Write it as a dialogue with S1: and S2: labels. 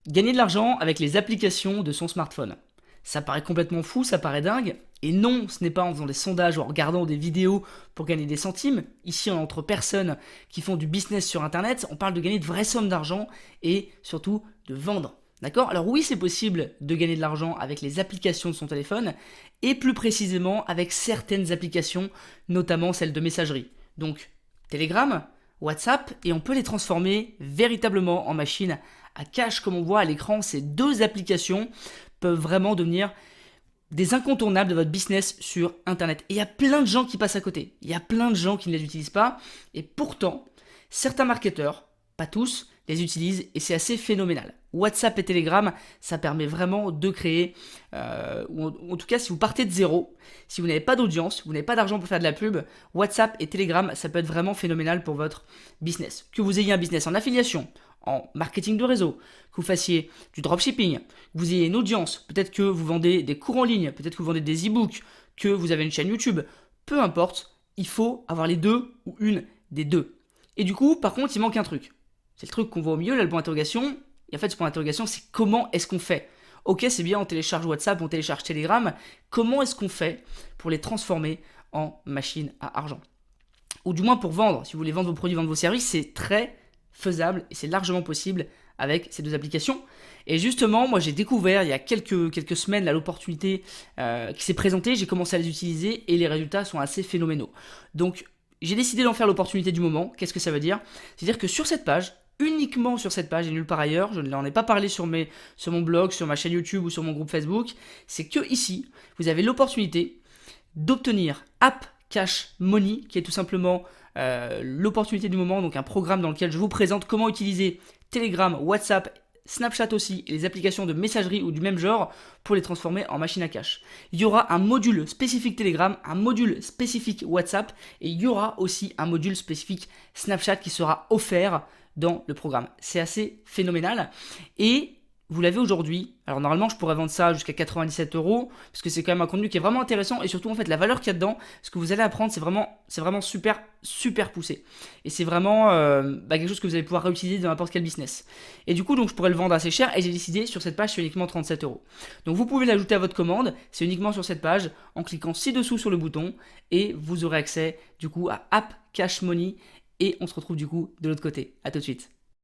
S1: Gagner de l'argent avec les applications de son smartphone. Ça paraît complètement fou, ça paraît dingue. Et non, ce n'est pas en faisant des sondages ou en regardant des vidéos pour gagner des centimes. Ici, on est entre personnes qui font du business sur Internet. On parle de gagner de vraies sommes d'argent et surtout de vendre. D'accord? Alors oui, c'est possible de gagner de l'argent avec les applications de son téléphone et plus précisément avec certaines applications, notamment celles de messagerie. Donc Telegram, WhatsApp, et on peut les transformer véritablement en machine à cash. Comme on voit à l'écran, ces deux applications peuvent vraiment devenir des incontournables de votre business sur Internet. Et il y a plein de gens qui passent à côté. Il y a plein de gens qui ne les utilisent pas. Et pourtant, certains marketeurs, pas tous, les utilisent et c'est assez phénoménal. WhatsApp et Telegram, ça permet vraiment de créer, ou en tout cas si vous partez de zéro, si vous n'avez pas d'audience, vous n'avez pas d'argent pour faire de la pub, WhatsApp et Telegram, ça peut être vraiment phénoménal pour votre business. Que vous ayez un business en affiliation, en marketing de réseau, que vous fassiez du dropshipping, que vous ayez une audience, peut-être que vous vendez des cours en ligne, peut-être que vous vendez des e-books, que vous avez une chaîne YouTube, peu importe, il faut avoir les deux ou une des deux. Et du coup, par contre, il manque un truc. C'est le truc qu'on voit au milieu, là, le point d'interrogation. Et en fait, ce point d'interrogation, c'est comment est-ce qu'on fait? Ok, c'est bien, on télécharge WhatsApp, on télécharge Telegram. Comment est-ce qu'on fait pour les transformer en machine à argent? Ou du moins pour vendre. Si vous voulez vendre vos produits, vendre vos services, c'est très faisable et c'est largement possible avec ces deux applications. Et justement, moi j'ai découvert il y a quelques semaines là, l'opportunité qui s'est présentée, j'ai commencé à les utiliser et les résultats sont assez phénoménaux. Donc j'ai décidé d'en faire l'opportunité du moment. Qu'est-ce que ça veut dire? C'est-à-dire que sur cette page, uniquement sur cette page et nulle part ailleurs, je ne l'en ai pas parlé sur mon blog, sur ma chaîne YouTube ou sur mon groupe Facebook, c'est que ici, vous avez l'opportunité d'obtenir App Cash Money, qui est tout simplement l'opportunité du moment, donc un programme dans lequel je vous présente comment utiliser Telegram, WhatsApp, Snapchat aussi, et les applications de messagerie ou du même genre pour les transformer en machine à cash. Il y aura un module spécifique Telegram, un module spécifique WhatsApp, et il y aura aussi un module spécifique Snapchat qui sera offert dans le programme. C'est assez phénoménal. Et vous l'avez aujourd'hui. Alors normalement, je pourrais vendre ça jusqu'à 97 euros parce que c'est quand même un contenu qui est vraiment intéressant et surtout en fait la valeur qu'il y a dedans, ce que vous allez apprendre, c'est vraiment super poussé et c'est vraiment quelque chose que vous allez pouvoir réutiliser dans n'importe quel business. Et du coup, donc je pourrais le vendre assez cher et j'ai décidé sur cette page c'est uniquement 37 euros. Donc vous pouvez l'ajouter à votre commande, c'est uniquement sur cette page en cliquant ci-dessous sur le bouton et vous aurez accès du coup à App Cash Money et on se retrouve du coup de l'autre côté. À tout de suite.